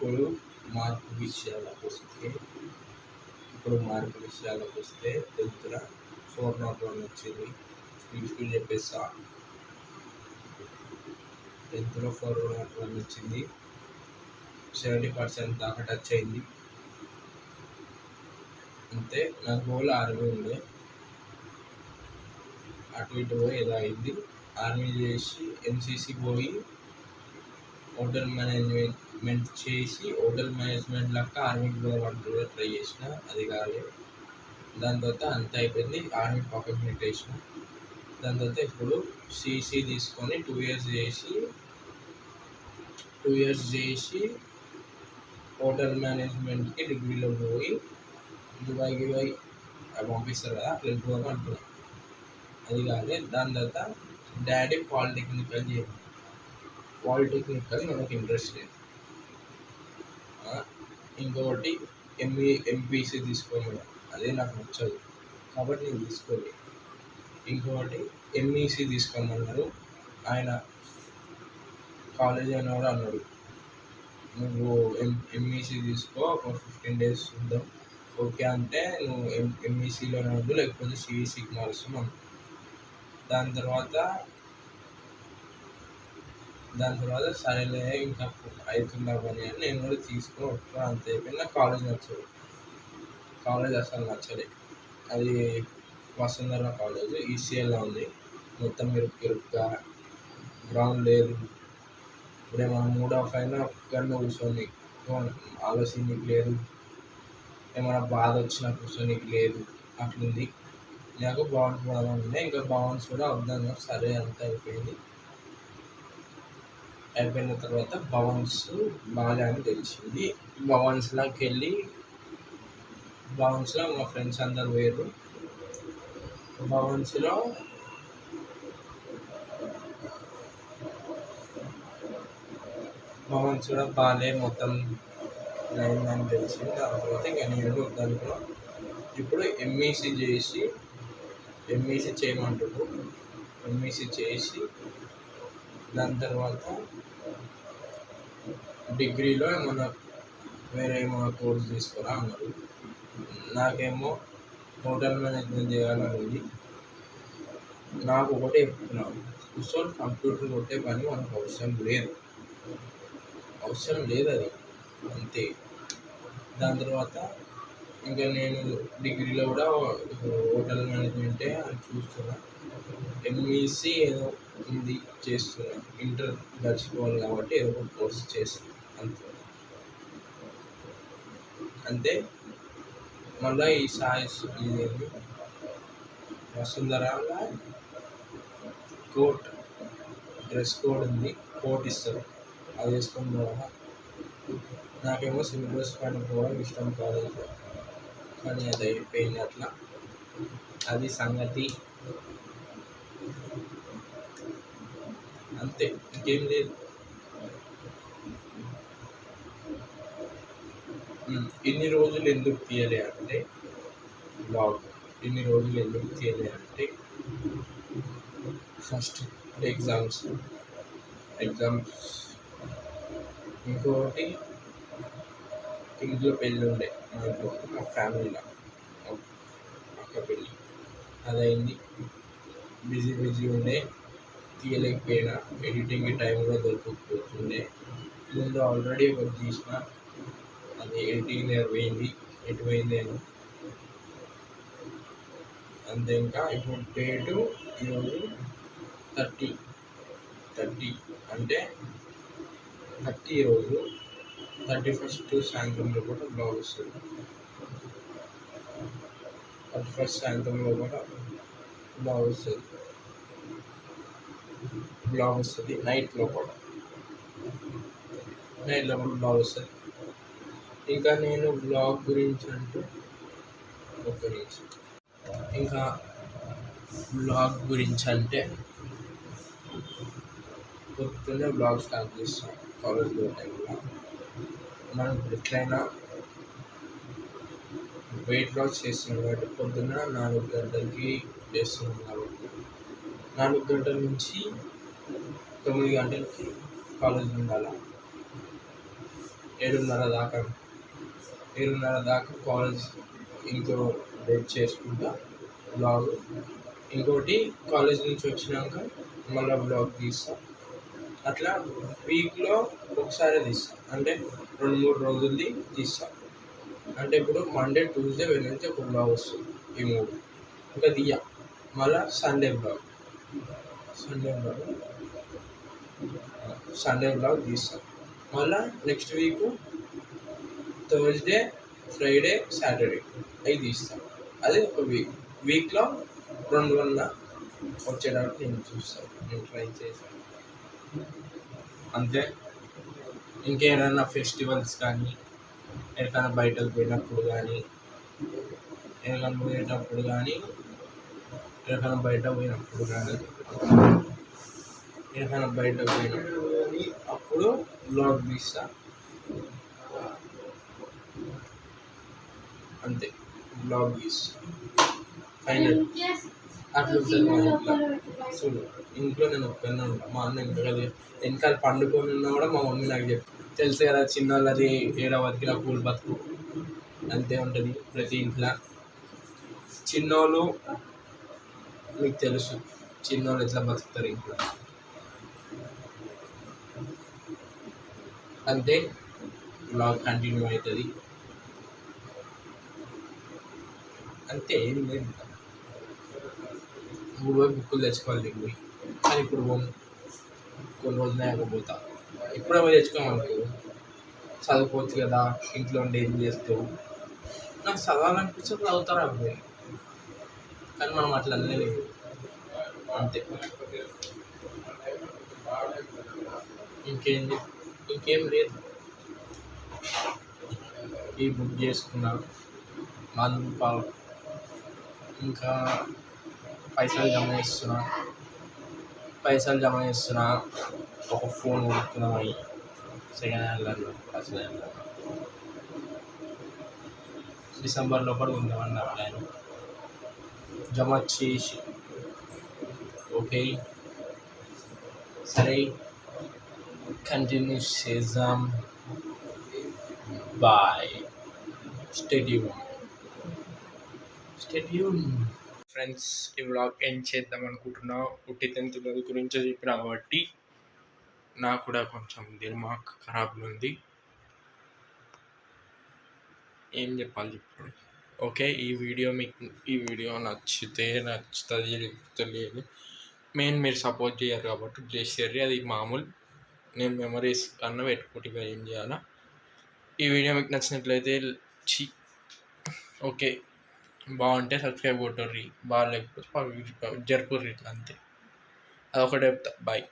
ఇప్పుడు మార్పు విషయాలకు వస్తే ఇప్పుడు మార్పు విషయాలకు వస్తే 10th 401 వచ్చింది. స్పీడ్ చెప్పేస్తా. 10th 401 వచ్చింది. 70% దాకా టచ్ అయింది. అంతే. నా గోల్ ఆర్మీ ఉండే, అటు ఇటు పోయి ఏదో అయింది. ఆర్మీ చేసి ఎంసీసీ పోయి హోటల్ మేనేజ్మెంట్ చేసి హోటల్ మేనేజ్మెంట్ లాగా ఆర్మీకి పోదామంటే ట్రై చేసిన, అది కాలేదు. దాని తర్వాత అంతా అయిపోయింది, ఆర్మీ పక్కకు పెట్టేసిన. దాని తర్వాత ఇప్పుడు సిసి తీసుకొని 2 years చేసి హోటల్ మేనేజ్మెంట్కి డిగ్రీలో పోయి దుబాయ్కి పోయి పంపిస్తారు కదా, అట్లా వెళ్ళిపోదాం అంటున్నాను. అది కాదు. దాని తర్వాత డాడీ పాలిటెక్నికల్ మనకు ఇంట్రెస్ట్ లేదు. ఇంకొకటి ఎంపీసీ తీసుకోమని, అదే నాకు నచ్చదు కాబట్టి నేను తీసుకోలేదు. ఇంకొకటి ఎంఈసీ తీసుకోమన్నారు. ఆయన కాలేజ్ అయినా కూడా అన్నాడు, నువ్వు ఎంఈసీ తీసుకో, ఒక 15 days ఉందాం, ఓకే అంటే నువ్వు ఎంఈసీలోనే ఉండు, లేకపోతే సిఈసీకి మారుస్తాం అన్నాడు. దాని తర్వాత సరేలే ఇంకా అవుతుందా పని అని నేను కూడా తీసుకొని వస్తాను. అంతే అయిపోయింది. నాకు కాలేజ్ నచ్చదు, కాలేజ్ అసలు నచ్చలేదు. అది వసుంధర కాలేజ్ ఈసీఎల్లో ఉంది. మొత్తం ఇరుగ్గా, గ్రౌండ్ లేదు. ఇప్పుడే మనం మూడ్ ఆఫ్ అయినా ఒక్కడిని కూర్చొని ఆలోచనకి లేదు, ఏమైనా బాధ వచ్చినా కూర్చొనికి లేదు, అట్లుంది. నాకు భవన్స్ పోదామని ఉండే, ఇంకా భవన్స్ కూడా వద్దాను. సరే అంతా అయిపోయిన తర్వాత భవన్స్ బాగా అని తెలిసింది. భవన్స్లో మా ఫ్రెండ్స్ అందరు పోయారు. భవన్స్లో కూడా బాగాలే, మొత్తం అయిందని తెలిసింది. దాని తర్వాత ఇంకా నేను వద్దనుకున్నా. ఇప్పుడు ఎంఈసీ చేయమంటారు. ఎంఈసీ చేసి దాని తర్వాత డిగ్రీలో ఏమైనా కోర్స్ తీసుకురా అన్నారు. నాకేమో హోటల్ మేనేజ్మెంట్ చేయాలని ఉంది. నాకు ఒకటే చెప్తున్నాను, కూర్చొని కంప్యూటర్ కొట్టే పని మనకు అవసరం లేదు, అది అంతే. దాని తర్వాత ఇంకా నేను డిగ్రీలో కూడా హోటల్ మేనేజ్మెంటే అని చూస్తున్నా. ఎంఈసీ ఏదో ఉంది చేస్తున్నా, ఇంటర్ గడిచిపోవాలి కాబట్టి ఏదో ఒక కోర్స్ చేస్తున్నా, అంతే. మళ్ళీ ఈ వసుంధరలో డ్రెస్ కోడ్ ఉంది, కోట్ ఇస్తారు, అది వేసుకొని పోవాలా. నాకేమో సింపుల్ డ్రెస్ పైన పోవడం ఇష్టం కాలేదు, కానీ అది అయిపోయింది అట్లా. అది సంగతి, అంతే, ఇంకేం లేదు. ఇన్ని రోజులు ఎందుకు తీయలే అంటే ఫస్ట్ ఎగ్జామ్స్, ఇంకొకటి ఇంట్లో పెళ్ళి ఉండే మా ఫ్యామిలీలో, అక్క పెళ్ళి, అదైంది. బిజీ ఉండే, తీయలేకపోయినా. ఎడిటింగ్కి టైం కూడా దొరకకపోతుండే. ముందు ఆల్రెడీ ఒకటి తీసిన, అది ఎడిటింగ్ పోయింది, ఎటు పోయిందేమో. అంతే. ఇంకా ఇప్పుడు డేటు ఈరోజు 30 అంటే 30 ఈరోజు, 31st సాయంత్రంలో కూడా బ్లాగ్ వస్తుంది. 31st సాయంత్రంలో కూడా బ్లాగ్ వస్తుంది. నైట్లో కూడా బ్లాగ్ వస్తుంది. ఇంకా నేను బ్లాగ్ గురించి అంటే పొద్దున్నే బ్లాగ్ స్టార్ట్ చేస్తాం కాలేజ్లో టైంలో. మనం ఎట్లయినా వెయిట్ లాస్ చేస్తున్నాం కాబట్టి పొద్దున్న 4 గంటలకి చేస్తున్నాం కాబట్టి 4 గంటల నుంచి 9 గంటలకి కాలేజ్ ఉండాలి. దాకా 7:30 దాకా కాలేజ్ ఇంకో వెయిట్ చేసుకుంటా బ్లాగ్. ఇంకోటి కాలేజ్ నుంచి వచ్చినాక మళ్ళీ బ్లాగ్ తీస్తా. అట్లా వీక్లో ఒకసారి తీస్తా, అంటే 2-3 రోజులది తీస్తా. అంటే ఇప్పుడు మండే, ట్యూస్డే, వెడ్నెస్డే ఒక బ్లాగ్ వస్తుంది, ఈ 3 ఇంకా తీయ. మళ్ళీ సండే బ్లాగ్ తీస్తా. మళ్ళీ next week Thursday, Friday, Saturday అవి తీస్తాను. అది ఒక వీక్లో 2 వచ్చేటట్టు నేను చూస్తాను, నేను ట్రై చేశాను అంతే. ఇంకేదైనా ఫెస్టివల్స్ కానీ, ఎక్కడికైనా బయటకు పోయినప్పుడు కానీ, ఎక్కడికైనా బయటకు పోయినప్పుడు అప్పుడు బ్లాగ్ తీస్తా అంతే. బ్లాగ్ తీస్తా ఫైనల్ అట్లుంటుంది మా ఇంట్లో. చూడు, ఇంట్లో నేను ఒక్కనే ఉంటాను, మా అన్న వెనకాల పండుకొని ఉన్నా కూడా మా మమ్మీ నాకు చెప్పి తెలుసు కదా, చిన్నోళ్ళది ఏడ బతికిన పూలు బతుకు అంతే ఉంటుంది ప్రతి ఇంట్లో. చిన్నోళ్ళు మీకు తెలుసు, చిన్నోళ్ళు ఎట్లా బతుకుతారు ఇంట్లో అంతే. బ్లాగ్ కంటిన్యూ అవుతుంది అంతే, ఏం లేదు. పోయి బుక్కులు తెచ్చుకోవాలి దిగు, కానీ ఇప్పుడు కొన్ని రోజులు అయిపోతా. ఇప్పుడే పోయి తెచ్చుకోమనుకో చదువుకోవచ్చు కదా, ఇంట్లో ఉండి ఏం చేస్తావు. నాకు చదవాలనిపిస్తే చదువుతారు అబ్బాయి, కానీ మనం అట్లా అనలేదు అంతే. ఇంకేం లేదు. ఈ బుక్ చేసుకున్నా, ఇంకా పైసలు జమ చేస్తున్నా. ఒక ఫోన్ కొనుక్కున్నామని సెకండ్ హ్యాండ్లలో, ఫస్ట్ హ్యాండ్లో డిసెంబర్ లోపల ఉందామన్న ప్లాన్. జమ చేసి ఓకే సరే కంటిన్యూ చేద్దాం. Bye, stay tune friends. ఈ వ్లాగ్ ఏం చేద్దాం అనుకుంటున్నా, పుట్టి 10th గురించి చెప్పినా కాబట్టి నాకు కూడా కొంచెం దిమాగ్ ఖరాబ్గా ఉంది. ఏం చెప్పాలి ఇప్పుడు. ఓకే, ఈ వీడియో నచ్చుతుంది తెలియదు. మీరు సపోర్ట్ చేయరు కాబట్టి ప్లీజ్ షేర్. అది మామూలు, నేను మెమరీస్ కన్నా పెట్టుకుంటే ఏం చేయాలా. ఈ వీడియో మీకు నచ్చినట్లయితే ఓకే, బాగుంటే సబ్స్క్రైబ్ కొట్టుర్రి, బాగాలేకపోతే జరుపుర్రి, ఇట్లా అంతే. అదొకటే చెప్తా. బాయ్.